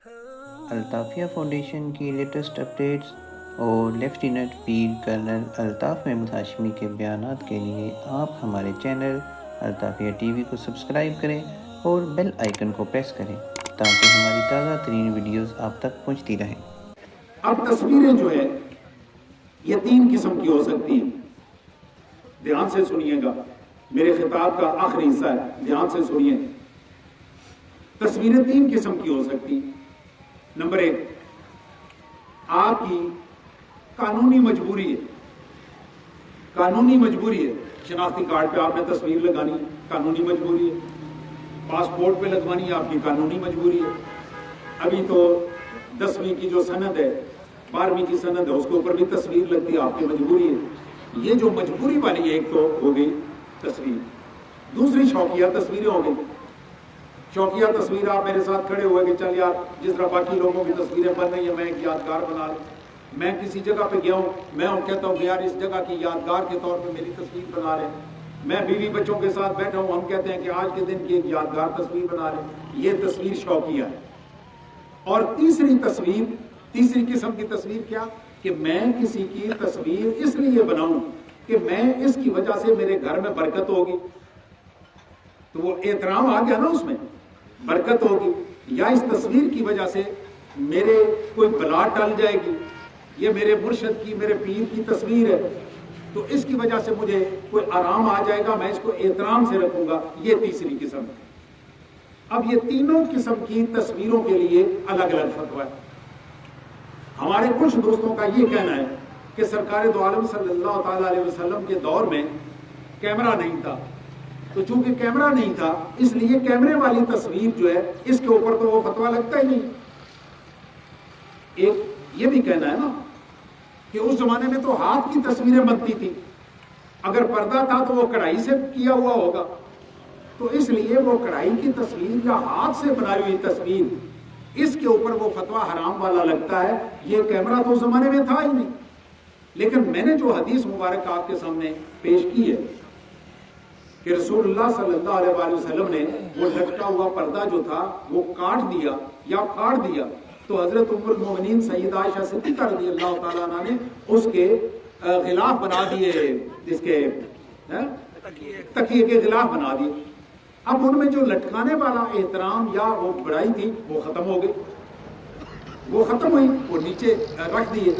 الطافیہ foundation کی latest updates اور lieutenant پیر colonel Altaf Mahmood Hashmi کے بیانات کے لیے آپ ہمارے چینل الطافیہ ٹی وی کو سبسکرائب کریں اور بیل آئیکن کو پریس کریں تاکہ ہماری تازہ ترین ویڈیوز آپ تک پہنچتی رہیں۔ اب تصویریں جو ہے یہ 3 قسم کی ہو سکتی ہیں، دھیان سے سنیے گا، میرے خطاب کا آخری حصہ ہے، دھیان سے سنیے۔ تصویریں 3 قسم کی ہو سکتی ہیں۔ نمبر 1، آپ کی قانونی مجبوری ہے، قانونی مجبوری ہے، شناختی کارڈ پہ آپ نے تصویر لگانی ہے، قانونی مجبوری ہے، پاسپورٹ پہ لگوانی ہے، آپ کی قانونی مجبوری ہے، ابھی تو 10ویں کی جو سند ہے، 12ویں کی سند ہے، اس کے اوپر بھی تصویر لگتی ہے، آپ کی مجبوری ہے۔ یہ جو مجبوری والی ایک تو ہو گئی تصویر، دوسری شوقیہ تصویریں ہو گئی۔ شوقیہ تصویر آپ میرے ساتھ کھڑے ہوئے کہ چل یار جس طرح باقی لوگوں کی تصویریں بن رہی ہیں میں ایک یادگار بنا لوں، میں کسی جگہ پہ گیا ہوں، میں کہتا ہوں کہ یار اس جگہ کی یادگار کے طور پہ میری تصویر بنا رہے ہیں، میں بیوی بچوں کے ساتھ بیٹھا ہوں، ہم کہتے ہیں کہ آج کے دن کی ایک یادگار تصویر بنا رہے ہیں، یہ تصویر شوقیہ ہے۔ اور تیسری قسم کی تصویر کیا کہ میں کسی کی تصویر اس لیے بناؤں کہ میں اس کی وجہ سے میرے گھر میں برکت ہوگی، تو وہ احترام آ گیا نا، اس میں برکت ہوگی، یا اس تصویر کی وجہ سے میرے کوئی بلا ٹل جائے گی، یہ میرے مرشد کی میرے پیر کی تصویر ہے تو اس کی وجہ سے مجھے کوئی آرام آ جائے گا، میں اس کو احترام سے رکھوں گا، یہ تیسری قسم ہے۔ اب یہ تینوں قسم کی تصویروں کے لیے الگ الگ فتویٰ ہے۔ ہمارے کچھ دوستوں کا یہ کہنا ہے کہ سرکار دو عالم صلی اللہ تعالی علیہ وسلم کے دور میں کیمرہ نہیں تھا، تو چونکہ کیمرہ نہیں تھا اس لیے کیمرے والی تصویر جو ہے اس کے اوپر تو وہ فتویٰ لگتا ہی نہیں۔ ایک یہ بھی کہنا ہے نا کہ اس زمانے میں تو ہاتھ کی تصویریں بنتی تھی، اگر پردہ تھا تو وہ کڑھائی سے کیا ہوا ہوگا، تو اس لیے وہ کڑھائی کی تصویر یا ہاتھ سے بنائی ہوئی تصویر اس کے اوپر وہ فتویٰ حرام والا لگتا ہے۔ یہ کیمرہ تو اس زمانے میں تھا ہی نہیں۔ لیکن میں نے جو حدیث مبارک آپ کے سامنے پیش کی ہے کہ رسول اللہ صلی اللہ علیہ وآلہ وسلم نے وہ لٹکا ہوا پردہ جو تھا وہ کاٹ دیا یا پھاڑ دیا، تو حضرت ام المومنین سیدہ عائشہ صدیقہ رضی اللہ تعالیٰ عنہ نے اس کے غلاف بنا دیے، جس کے تکیے کے غلاف بنا دیے۔ اب ان میں جو لٹکانے والا احترام یا وہ بڑائی تھی وہ ختم ہو گئی، وہ ختم ہوئی، وہ نیچے رکھ دیے۔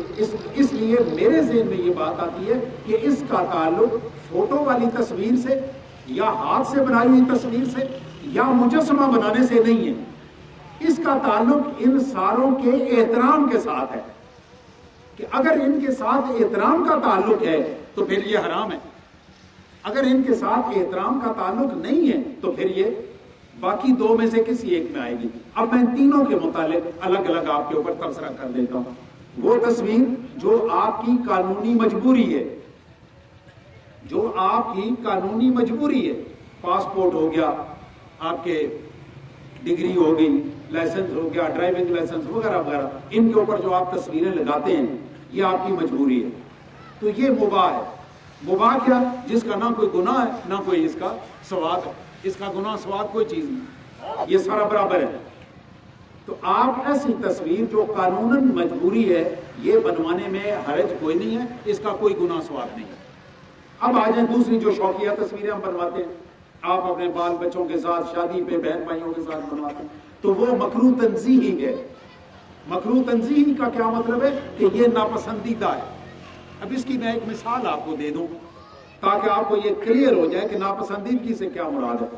اس لیے میرے ذہن میں یہ بات آتی ہے کہ اس کا تعلق فوٹو والی تصویر سے یا ہاتھ سے بنائی ہوئی تصویر سے یا مجسمہ بنانے سے نہیں ہے، اس کا تعلق ان ساروں کے احترام کے ساتھ ہے، کہ اگر ان کے ساتھ احترام کا تعلق ہے تو پھر یہ حرام ہے، اگر ان کے ساتھ احترام کا تعلق نہیں ہے تو پھر یہ باقی 2 میں سے کسی ایک میں آئے گی۔ اب میں ان تینوں کے متعلق الگ الگ آپ کے اوپر تبصرہ کر دیتا ہوں۔ وہ تصویر جو آپ کی قانونی مجبوری ہے، جو آپ کی قانونی مجبوری ہے، پاسپورٹ ہو گیا، آپ کے ڈگری ہو گئی، لائسنس ہو گیا، ڈرائیونگ لائسنس وغیرہ وغیرہ، ان کے اوپر جو آپ تصویریں لگاتے ہیں یہ آپ کی مجبوری ہے، تو یہ مباح ہے۔ مباح کیا؟ جس کا نہ کوئی گناہ ہے نہ کوئی اس کا ثواب ہے، اس کا گناہ ثواب کوئی چیز نہیں، یہ سارا برابر ہے۔ تو آپ ایسی تصویر جو قانوناً مجبوری ہے یہ بنوانے میں حرج کوئی نہیں ہے، اس کا کوئی گناہ ثواب نہیں ہے۔ اب آ جائیں دوسری جو شوقیہ تصویریں ہم بنواتے ہیں، آپ اپنے بال بچوں کے ساتھ، شادی پہ بہن بھائیوں کے ساتھ بنواتے ہیں، تو وہ مکروہ تنزیہی ہے۔ مکروہ تنزیہی کا کیا مطلب ہے کہ یہ ناپسندیدہ ہے۔ اب اس کی میں ایک مثال آپ کو دے دوں تاکہ آپ کو یہ کلیئر ہو جائے کہ ناپسندیدگی سے کیا مراد ہے۔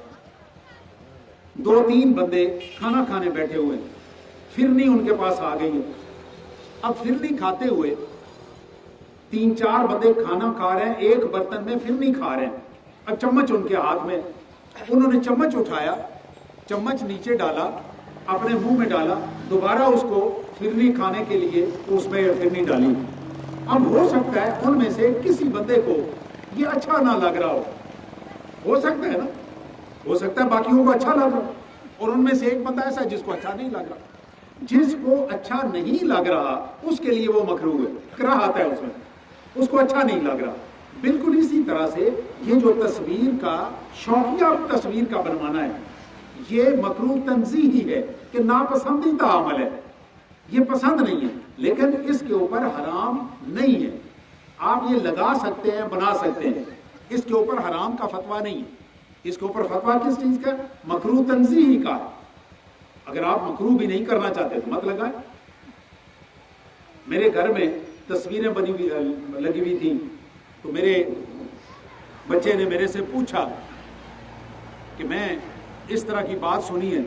2-3 بندے کھانا کھانے بیٹھے ہوئے، فرنی ان کے پاس آ گئی ہے۔ اب فرنی کھاتے ہوئے 3-4 بندے کھانا کھا رہے ہیں، ایک برتن میں فرنی کھا رہے ہیں، اب چمچ ان کے ہاتھ میں، انہوں نے چمچ اٹھایا، چمچ نیچے ڈالا، اپنے منہ میں ڈالا، دوبارہ اس کو فرنی کھانے کے لیے اس میں فرنی ڈالی۔ اب ہو سکتا ہے ان میں سے کسی بندے کو یہ اچھا نہ لگ رہا ہو سکتا ہے نا، ہو سکتا ہے باقیوں کو اچھا لگ رہا، اور ان میں سے ایک بندہ ایسا جس کو اچھا نہیں لگ رہا۔ جس کو اچھا نہیں لگ رہا اس کے لیے وہ مکروہ ہے، کراہت ہے اس میں، اس کو اچھا نہیں لگ رہا۔ بالکل اسی طرح سے یہ جو تصویر کا شوقیہ تصویر کا بنوانا ہے، یہ مکروہ تنزیہی ہے کہ ناپسندیدہ عمل ہے، یہ پسند نہیں ہے، لیکن اس کے اوپر حرام نہیں ہے۔ آپ یہ لگا سکتے ہیں، بنا سکتے ہیں، اس کے اوپر حرام کا فتویٰ نہیں ہے۔ اس کے اوپر فتویٰ کس چیز کا؟ مکروہ تنزیہی کا۔ اگر آپ مکروہ بھی نہیں کرنا چاہتے تو مت لگائیں۔ میرے گھر میں تصویریں لگی ہوئی تھیں، تو میرے بچے نے میرے سے پوچھا کہ میں اس طرح کی بات سنی ہے۔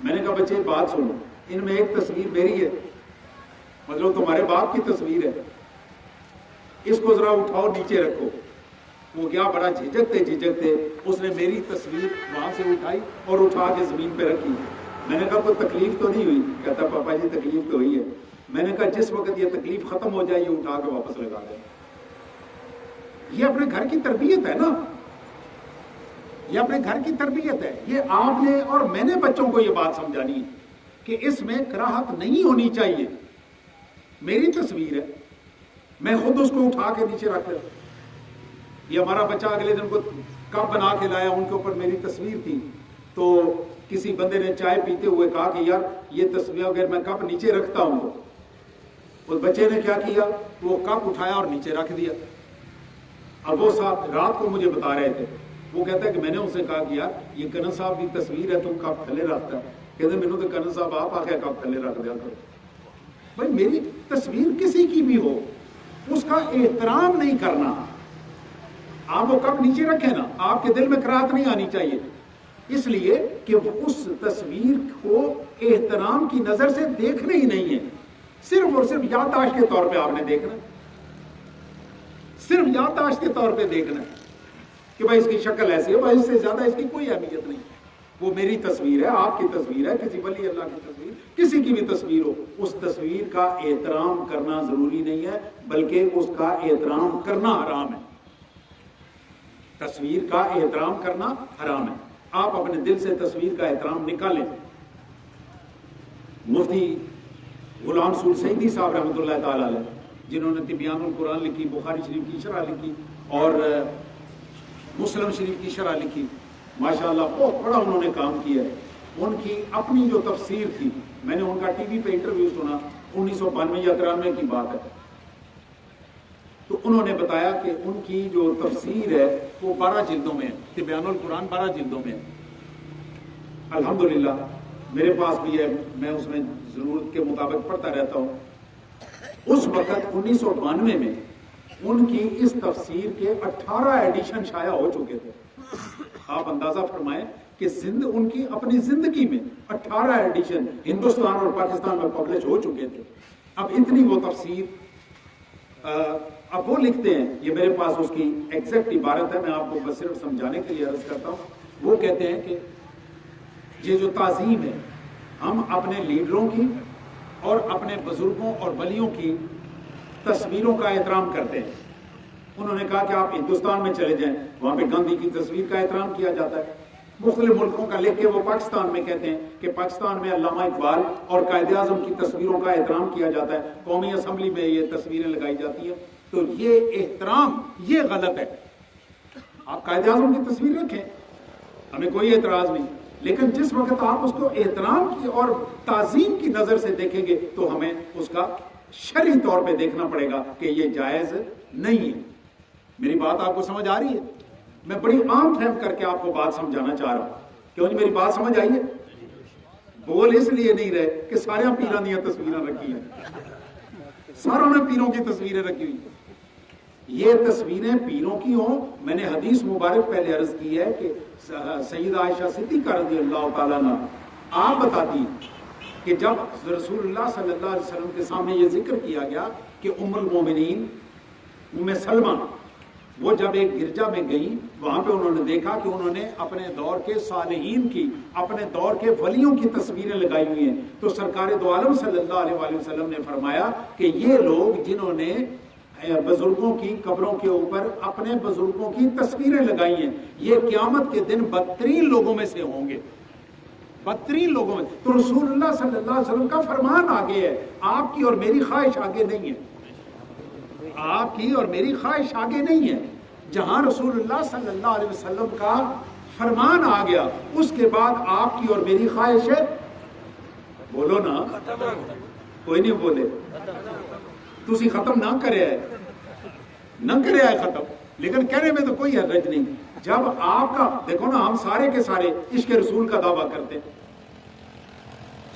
میں نے کہا بچے بات سنو، ان میں ایک تصویر میری ہے، مطلب تمہارے باپ کی تصویر ہے، اس کو ذرا اٹھاؤ نیچے رکھو۔ وہ کیا بڑا جھجکتے اس نے میری تصویر وہاں سے اٹھائی اور اٹھا کے زمین پہ رکھی۔ میں نے کہا کوئی تکلیف تو نہیں ہوئی؟ کہتا پاپا جی تکلیف تو ہوئی ہے۔ میں نے کہا جس وقت یہ تکلیف ختم ہو جائے یہ اٹھا کے واپس لگا دیں۔ یہ اپنے گھر کی تربیت ہے نا، یہ اپنے گھر کی تربیت ہے۔ یہ آپ نے اور میں نے بچوں کو یہ بات سمجھانی ہے کہ اس میں کراہت نہیں ہونی چاہیے۔ میری تصویر ہے، میں خود اس کو اٹھا کے نیچے رکھ دیا۔ یہ ہمارا بچہ اگلے دن کو کپ بنا کے لایا، ان کے اوپر میری تصویر تھی، تو کسی بندے نے چائے پیتے ہوئے کہا کہ یار یہ تصویر اگر میں کپ نیچے رکھتا ہوں تو اس بچے نے کیا کیا، وہ کپ اٹھایا اور نیچے رکھ دیا۔ اب وہ صاحب رات کو مجھے بتا رہے تھے، وہ کہتا ہے کہ میں نے اسے کہا کہ یار یہ کنن صاحب کی تصویر ہے، تم کپ تھلے رکھتا ہے۔ کہتے میں نے تو کنن صاحب آپ آ کے کپ تھلے رکھ دیا کرو۔ بھائی میری تصویر کسی کی بھی ہو، اس کا احترام نہیں کرنا۔ آپ وہ کپ نیچے رکھیں نا، آپ کے دل میں کراہت نہیں آنی چاہیے، اس لیے کہ اس تصویر کو احترام کی نظر سے دیکھنا ہی نہیں ہے، صرف اور صرف یادداشت کے طور پہ آپ نے دیکھنا، صرف یادداشت کے طور پہ دیکھنا ہے کہ بھائی اس کی شکل ایسی ہے، بھائی اس سے زیادہ اس کی کوئی اہمیت نہیں۔ وہ میری تصویر ہے، آپ کی تصویر ہے، کسی ولی اللہ کی تصویر، کسی کی بھی تصویر ہو، اس تصویر کا احترام کرنا ضروری نہیں ہے، بلکہ اس کا احترام کرنا حرام ہے۔ تصویر کا احترام کرنا حرام ہے۔ آپ اپنے دل سے تصویر کا احترام نکالیں۔ مفتی غلام سور سعیدی صاحب رحمۃ اللہ تعالی علیہ، جنہوں نے تبیان القرآن لکھی، بخاری شریف کی شرح لکھی اور مسلم شریف کی شرح لکھی، ماشاءاللہ بہت بڑا انہوں نے کام کیا ہے۔ ان کی اپنی جو تفسیر تھی، میں نے ان کا ٹی وی پہ انٹرویو سنا، 1992 یا 93 کی بات ہے، تو انہوں نے بتایا کہ ان کی جو تفسیر ہے وہ 12 جلدوں میں ہے، تبیان القرآن 12 جلدوں میں ہے۔ الحمدللہ میرے پاس بھی ہے، میں اس میں ضرورت کے مطابق پڑھتا رہتا ہوں۔ اس وقت 1992 میں ان کی اس تفسیر کے 18 ایڈیشن شائع ہو چکے تھے۔ آپ اندازہ فرمائیں کہ ان کی اپنی زندگی میں 18 ایڈیشن ہندوستان اور پاکستان میں پبلش ہو چکے تھے۔ اب اتنی وہ تفسیر، اب وہ لکھتے ہیں، یہ میرے پاس اس کی ایگزیکٹ عبارت ہے، میں آپ کو بس صرف سمجھانے کے لیے عرض کرتا ہوں۔ وہ کہتے ہیں کہ یہ جو تعظیم ہے، ہم اپنے لیڈروں کی اور اپنے بزرگوں اور ولیوں کی تصویروں کا احترام کرتے ہیں۔ انہوں نے کہا کہ آپ ہندوستان میں چلے جائیں، وہاں پہ گاندھی کی تصویر کا احترام کیا جاتا ہے۔ مختلف ملکوں کا لکھ کے وہ پاکستان میں کہتے ہیں کہ پاکستان میں علامہ اقبال اور قائد اعظم کی تصویروں کا احترام کیا جاتا ہے، قومی اسمبلی میں یہ تصویریں لگائی جاتی ہیں۔ تو یہ احترام یہ غلط ہے۔ آپ قائد اعظم کی تصویر رکھیں، ہمیں کوئی اعتراض نہیں، لیکن جس وقت آپ اس کو احترام کی اور تعظیم کی نظر سے دیکھیں گے تو ہمیں اس کا شرعی طور پہ دیکھنا پڑے گا کہ یہ جائز نہیں ہے۔ میری بات آپ کو سمجھ آ رہی ہے؟ میں بڑی عام فہم کر کے آپ کو بات سمجھانا چاہ رہا ہوں۔ کیوں جی میری بات سمجھ آئی ہے؟ بول اس لیے نہیں رہے کہ سارے پیروں کی تصویریں رکھی ہیں، ساروں نے پیروں کی تصویریں رکھی ہوئی۔ یہ تصویریں پیروں کی ہوں، میں نے حدیث مبارک پہلے عرض کی ہے کہ سیدہ عائشہ صدیقہ رضی اللہ تعالیٰ عنہ آپ بتاتی ہیں کہ جب رسول اللہ صلی اللہ علیہ وسلم کے سامنے یہ ذکر کیا گیا کہ ام المومنین ام سلمہ وہ جب ایک گرجا میں گئیں، وہاں پہ انہوں نے دیکھا کہ انہوں نے اپنے دور کے صالحین کی، اپنے دور کے ولیوں کی تصویریں لگائی ہوئی ہیں، تو سرکار دو عالم صلی اللہ علیہ وسلم نے فرمایا کہ یہ لوگ جنہوں نے بزرگوں کی قبروں کے اوپر اپنے بزرگوں کی تصویریں لگائی ہیں، یہ قیامت کے دن بدترین لوگوں میں سے ہوں گے، بدترین لوگوں میں۔ تو رسول اللہ صلی اللہ علیہ وسلم کا فرمان آگے ہے، آپ کی اور میری خواہش آگے نہیں ہے، آپ کی اور میری خواہش آگے نہیں ہے۔ جہاں رسول اللہ صلی اللہ علیہ وسلم کا فرمان آ گیا، اس کے بعد آپ کی اور میری خواہش ہے، بولو نا، کوئی نہیں بولے، تسی ختم نہ کرے ہے ختم، لیکن کہنے میں تو کوئی حرج نہیں۔ جب آپ کا دیکھو نا، ہم سارے کے سارے عشق رسول کا دعویٰ کرتے ہیں،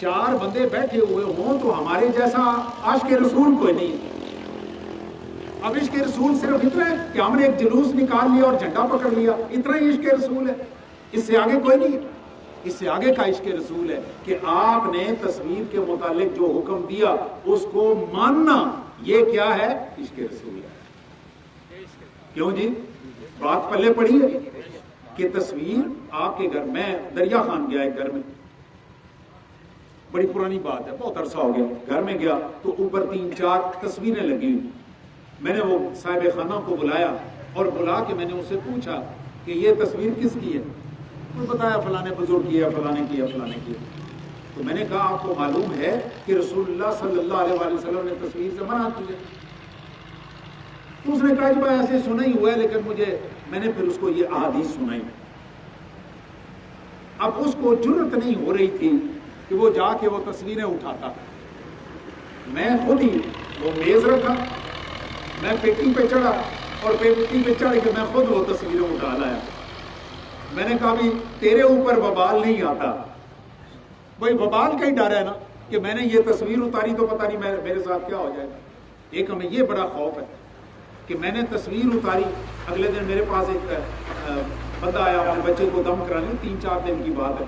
4 بندے بیٹھے ہوئے ہوں تو ہمارے جیسا عاشق رسول کوئی نہیں ہے۔ اب عشق رسول صرف اتنا ہے کہ ہم نے ایک جلوس نکال لیا اور جھنڈا پکڑ لیا، اتنا ہی عشق رسول ہے، اس سے آگے کوئی نہیں ہے۔ اس سے آگے کا عشق رسول ہے کہ آپ نے تصویر کے متعلق جو حکم دیا اس کو ماننا، یہ کیا ہے؟ عشق رسول ہے۔ کیوں جی؟ بات پلے پڑی ہے کہ تصویر آپ کے گھر میں، دریا خان گیا ایک گھر میں، بڑی پرانی بات ہے، بہت عرصہ ہو گیا، گھر میں گیا تو اوپر 3-4 تصویریں لگی ہوئی۔ میں نے وہ صاحب خانہ کو بلایا اور بلا کے میں نے اسے پوچھا کہ یہ تصویر کس کی ہے؟ وہ بتایا فلانے بزرگ کی ہے، فلانے کی ہے، فلانے کی ہے۔ تو میں نے کہا آپ کو معلوم ہے کہ رسول اللہ صلی اللہ علیہ وآلہ وسلم نے تصویر سے منع کی ہے؟ تو اس نے کہا کہ بھائی ایسے سنا ہی ہوا ہے، لیکن میں نے پھر اس کو یہ احادیث سنائی۔ اب اس کو جرت نہیں ہو رہی تھی کہ وہ جا کے وہ تصویریں اٹھاتا۔ میں خود ہی وہ میز رکھا، میں پیٹی پہ چڑھا اور پیٹی پہ چڑھ کے میں خود وہ تصویریں اٹھا لایا۔ میں نے کہا بھی تیرے اوپر وبال نہیں آتا، بھائی وبال کا ہی ڈر ہے نا کہ میں نے یہ تصویر اتاری تو پتہ نہیں میرے ساتھ کیا ہو جائے گا۔ ایک ہمیں یہ بڑا خوف ہے کہ میں نے تصویر اتاری، اگلے دن میرے پاس ایک بندہ آیا اپنے بچے کو دم کرانے، 3-4 دن کی بات ہے،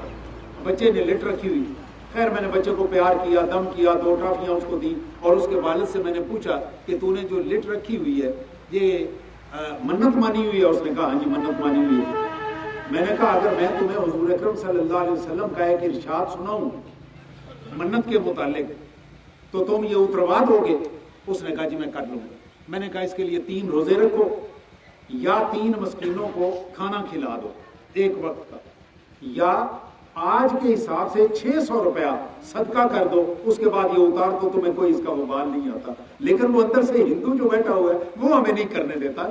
بچے نے لٹ رکھی ہوئی، خیر میں نے بچے کو پیار کیا، دم کیا، 2 ٹافیاں اس کو دی، اور اس کے والد سے میں نے پوچھا کہ تو نے جو لٹ رکھی ہوئی ہے یہ منت مانی ہوئی ہے؟ اس نے کہا ہاں جی منت مانی ہوئی ہے۔ میں نے کہا اگر میں تمہیں حضور اکرم صلی اللہ علیہ وسلم کا ایک ارشاد سناؤں منت کے متعلق تو تم یہ اتروا دو گے؟ اس نے کہا جی میں کر لوں گا۔ میں نے کہا اس کے لیے 3 روزے رکھو یا 3 مسکینوں کو کھانا کھلا دو 1 وقت کا، یا آج کے حساب سے 600 روپیہ صدقہ کر دو، اس کے بعد یہ اتار دو، تمہیں کوئی اس کا وبال نہیں آتا۔ لیکن وہ اندر سے ہندو جو بیٹھا ہوا ہے وہ ہمیں نہیں کرنے دیتا۔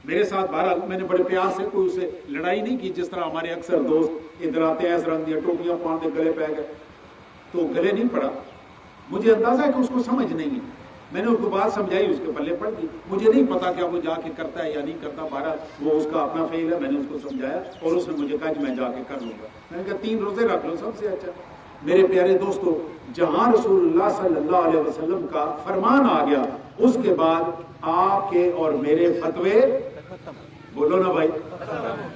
میرے ساتھ بہرحال میں نے بڑے پیار سے، کوئی اسے لڑائی نہیں کی جس طرح ہمارے اکثر دوست ادھر آتے ہیں ایس رنگ دیا ٹوپیاں پاندے گلے پہ گئے، تو گلے نہیں پڑا۔ مجھے اندازہ ہے کہ اس کو سمجھ نہیں ہے، میں نے اس کو بات سمجھائی، اس کے پلے پڑ گئی، مجھے نہیں پتا کہ وہ جا کے کرتا ہے یا نہیں کرتا، بہرحال وہ اس کا اپنا فعل ہے، میں نے اس کو سمجھایا اور اس نے مجھے کہا کہ میں جا کے کر لوں گا۔ میں نے کہا 3 روزے رکھ لو سب سے اچھا۔ میرے پیارے دوستو، جہاں رسول اللہ صلی اللہ علیہ وسلم کا فرمان آ گیا اس کے بعد آپ کے اور میرے فتوے، بولو نا بھائی،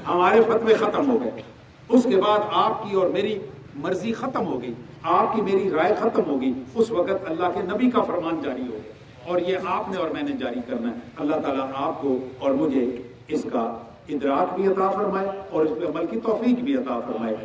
ہمارے فتوے ختم ہو گئے۔ اس کے بعد آپ کی اور میری مرضی ختم ہو گئی، آپ کی میری رائے ختم ہو گئی۔ اس وقت اللہ کے نبی کا فرمان جاری ہو گیا اور یہ آپ نے اور میں نے جاری کرنا ہے۔ اللہ تعالیٰ آپ کو اور مجھے اس کا ادراک بھی عطا فرمائے اور اس پہ عمل کی توفیق بھی عطا فرمائے۔